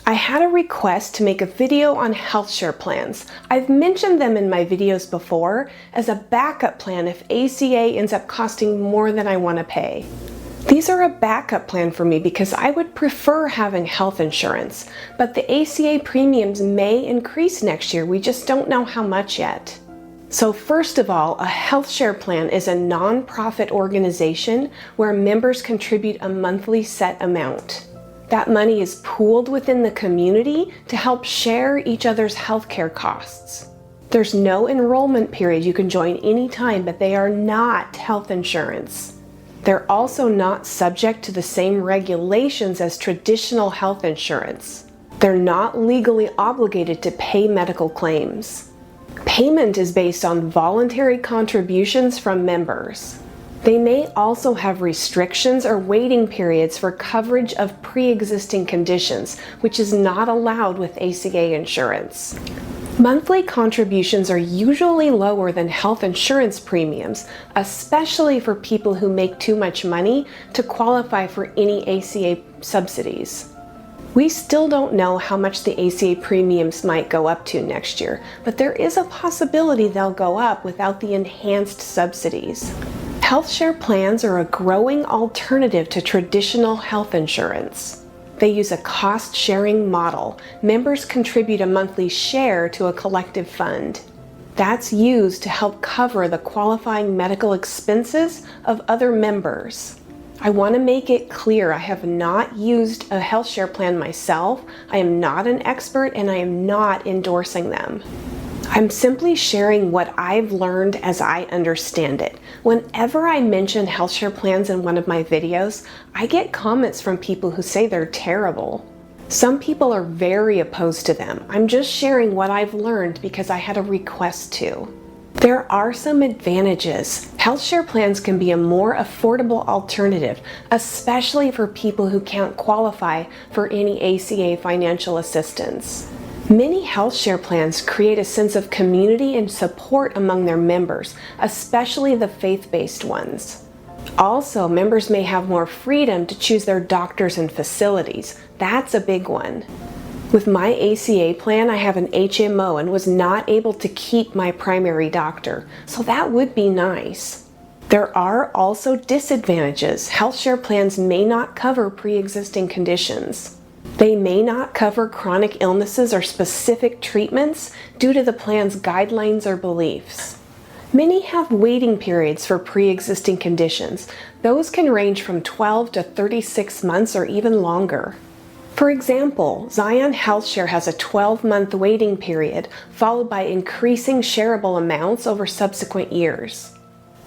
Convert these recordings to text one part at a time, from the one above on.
I had a request to make a video on HealthShare plans. I've mentioned them in my videos before as a backup plan if ACA ends up costing more than I want to pay. These are a backup plan for me because I would prefer having health insurance, but the ACA premiums may increase next year. We just don't know how much yet. So first of all, a HealthShare plan is a non-profit organization where members contribute a monthly set amount. That money is pooled within the community to help share each other's healthcare costs. There's no enrollment period. You can join anytime, but they are not health insurance. They're also not subject to the same regulations as traditional health insurance. They're not legally obligated to pay medical claims. Payment is based on voluntary contributions from members. They may also have restrictions or waiting periods for coverage of pre-existing conditions, which is not allowed with ACA insurance. Monthly contributions are usually lower than health insurance premiums, especially for people who make too much money to qualify for any ACA subsidies. We still don't know how much the ACA premiums might go up to next year, but there is a possibility they'll go up without the enhanced subsidies. HealthShare plans are a growing alternative to traditional health insurance. They use a cost-sharing model. Members contribute a monthly share to a collective fund. That's used to help cover the qualifying medical expenses of other members. I want to make it clear I have not used a HealthShare plan myself. I am not an expert and I am not endorsing them. I'm simply sharing what I've learned as I understand it. Whenever I mention HealthShare plans in one of my videos, I get comments from people who say they're terrible. Some people are very opposed to them. I'm just sharing what I've learned because I had a request to. There are some advantages. HealthShare plans can be a more affordable alternative, especially for people who can't qualify for any ACA financial assistance. Many HealthShare plans create a sense of community and support among their members, especially the faith-based ones. Also, members may have more freedom to choose their doctors and facilities. That's a big one. With my ACA plan, I have an HMO and was not able to keep my primary doctor, so that would be nice. There are also disadvantages. HealthShare plans may not cover pre-existing conditions. They may not cover chronic illnesses or specific treatments due to the plan's guidelines or beliefs. Many have waiting periods for pre-existing conditions. Those can range from 12 to 36 months or even longer. For example, Zion HealthShare has a 12-month waiting period, followed by increasing shareable amounts over subsequent years.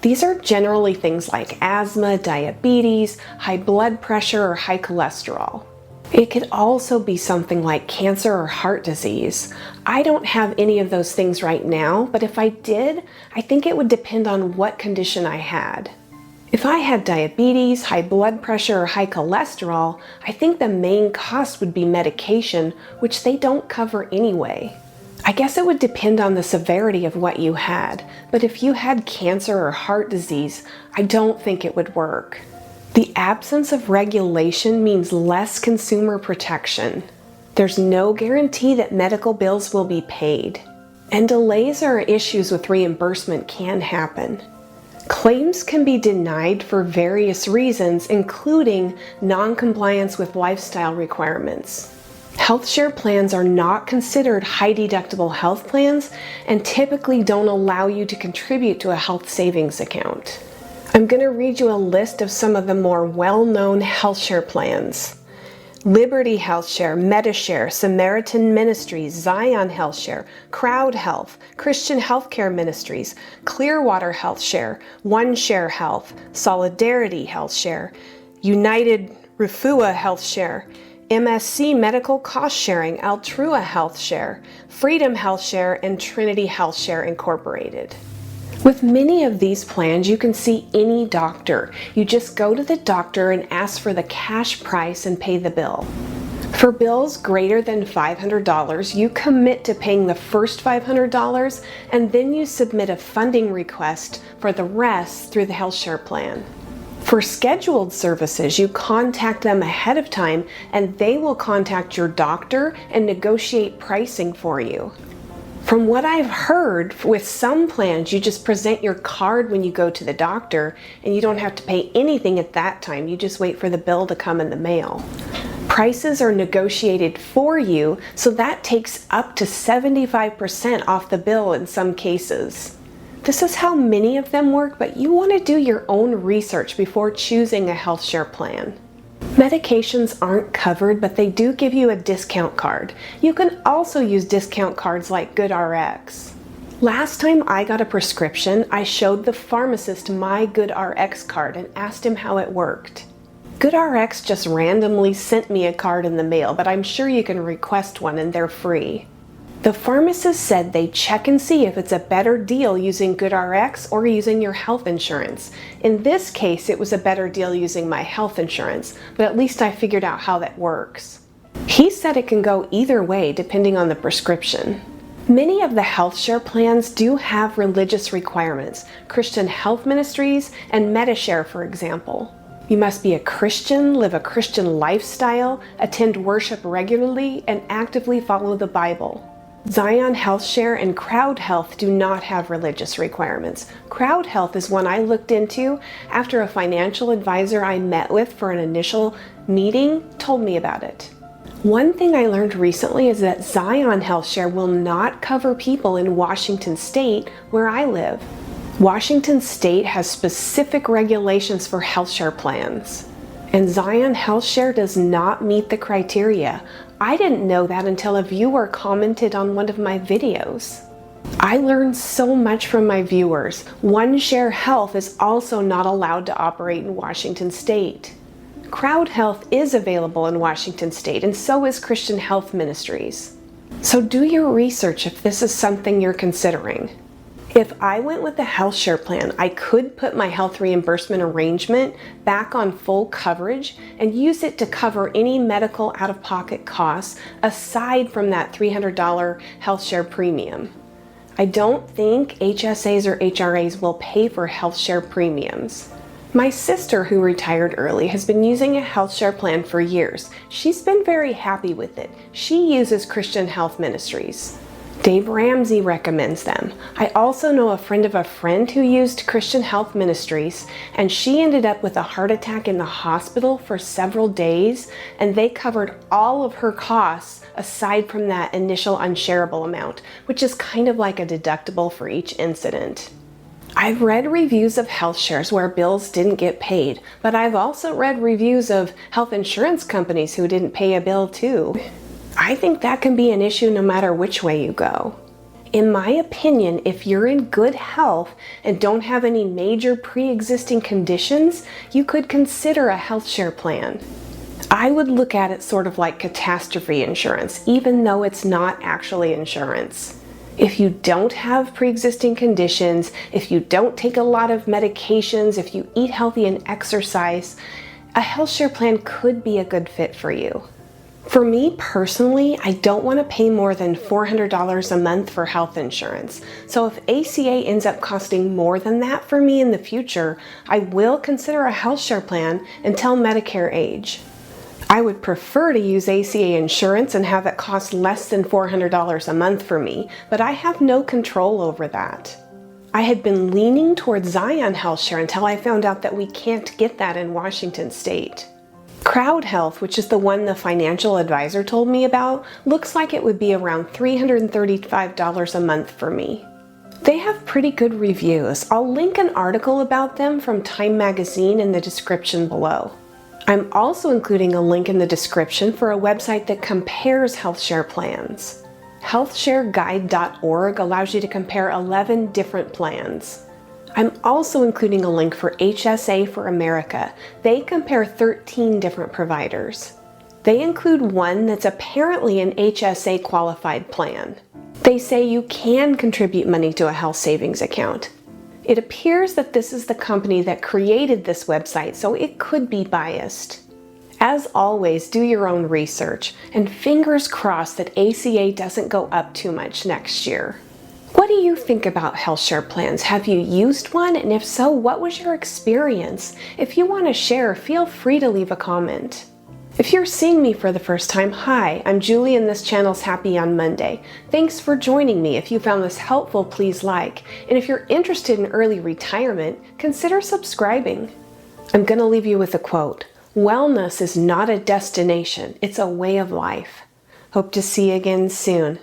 These are generally things like asthma, diabetes, high blood pressure, or high cholesterol. It could also be something like cancer or heart disease. I don't have any of those things right now, but if I did, I think it would depend on what condition I had. If I had diabetes, high blood pressure, or high cholesterol, I think the main cost would be medication, which they don't cover anyway. I guess it would depend on the severity of what you had, but if you had cancer or heart disease, I don't think it would work. The absence of regulation means less consumer protection. There's no guarantee that medical bills will be paid, and delays or issues with reimbursement can happen. Claims can be denied for various reasons, including non-compliance with lifestyle requirements. HealthShare plans are not considered high-deductible health plans and typically don't allow you to contribute to a health savings account. I'm going to read you a list of some of the more well-known HealthShare plans. Liberty HealthShare, MediShare, Samaritan Ministries, Zion HealthShare, Crowd Health, Christian Healthcare Ministries, Clearwater HealthShare, OneShare Health, Solidarity HealthShare, United Refuah HealthShare, MSC Medical Cost Sharing, Altrua HealthShare, Freedom HealthShare, and Trinity HealthShare Incorporated. With many of these plans, you can see any doctor. You just go to the doctor and ask for the cash price and pay the bill. For bills greater than $500, you commit to paying the first $500 and then you submit a funding request for the rest through the HealthShare plan. For scheduled services, you contact them ahead of time and they will contact your doctor and negotiate pricing for you. From what I've heard, with some plans, you just present your card when you go to the doctor and you don't have to pay anything at that time. You just wait for the bill to come in the mail. Prices are negotiated for you, so that takes up to 75% off the bill in some cases. This is how many of them work, but you want to do your own research before choosing a HealthShare plan. Medications aren't covered, but they do give you a discount card. You can also use discount cards like GoodRx. Last time I got a prescription, I showed the pharmacist my GoodRx card and asked him how it worked. GoodRx just randomly sent me a card in the mail, but I'm sure you can request one and they're free. The pharmacist said they check and see if it's a better deal using GoodRx or using your health insurance. In this case, it was a better deal using my health insurance, but at least I figured out how that works. He said it can go either way depending on the prescription. Many of the HealthShare plans do have religious requirements, Christian health ministries and HealthShare, for example. You must be a Christian, live a Christian lifestyle, attend worship regularly, and actively follow the Bible. Zion HealthShare and Crowd Health do not have religious requirements. Crowd Health is one I looked into after a financial advisor I met with for an initial meeting told me about it. One thing I learned recently is that Zion HealthShare will not cover people in Washington State, where I live. Washington State has specific regulations for HealthShare plans, and Zion HealthShare does not meet the criteria. I didn't know that until a viewer commented on one of my videos. I learned so much from my viewers. OneShare Health is also not allowed to operate in Washington State. Crowd Health is available in Washington State, and so is Christian Health Ministries. So do your research if this is something you're considering. If I went with the HealthShare plan, I could put my health reimbursement arrangement back on full coverage and use it to cover any medical out-of-pocket costs aside from that $300 HealthShare premium. I don't think HSAs or HRAs will pay for HealthShare premiums. My sister, who retired early, has been using a HealthShare plan for years. She's been very happy with it. She uses Christian Health Ministries. Dave Ramsey recommends them. I also know a friend of a friend who used Christian Health Ministries, and she ended up with a heart attack in the hospital for several days, and they covered all of her costs aside from that initial unshareable amount, which is kind of like a deductible for each incident. I've read reviews of HealthShares where bills didn't get paid, but I've also read reviews of health insurance companies who didn't pay a bill too. I think that can be an issue no matter which way you go. In my opinion, if you're in good health and don't have any major pre-existing conditions, you could consider a HealthShare plan. I would look at it sort of like catastrophe insurance, even though it's not actually insurance. If you don't have pre-existing conditions, if you don't take a lot of medications, if you eat healthy and exercise, a HealthShare plan could be a good fit for you. For me personally, I don't want to pay more than $400 a month for health insurance. So if ACA ends up costing more than that for me in the future, I will consider a HealthShare plan until Medicare age. I would prefer to use ACA insurance and have it cost less than $400 a month for me, but I have no control over that. I had been leaning towards Zion HealthShare until I found out that we can't get that in Washington State. Crowd Health, which is the one the financial advisor told me about, looks like it would be around $335 a month for me. They have pretty good reviews. I'll link an article about them from Time Magazine in the description below. I'm also including a link in the description for a website that compares HealthShare plans. HealthShareGuide.org allows you to compare 11 different plans. I'm also including a link for HSA for America. They compare 13 different providers. They include one that's apparently an HSA qualified plan. They say you can contribute money to a health savings account. It appears that this is the company that created this website, so it could be biased. As always, do your own research, and fingers crossed that ACA doesn't go up too much next year. What do you think about HealthShare plans? Have you used one? And if so, what was your experience? If you want to share, feel free to leave a comment. If you're seeing me for the first time, hi, I'm Julie and this channel's Happy on Monday. Thanks for joining me. If you found this helpful, please like. And if you're interested in early retirement, consider subscribing. I'm going to leave you with a quote. Wellness is not a destination, it's a way of life. Hope to see you again soon.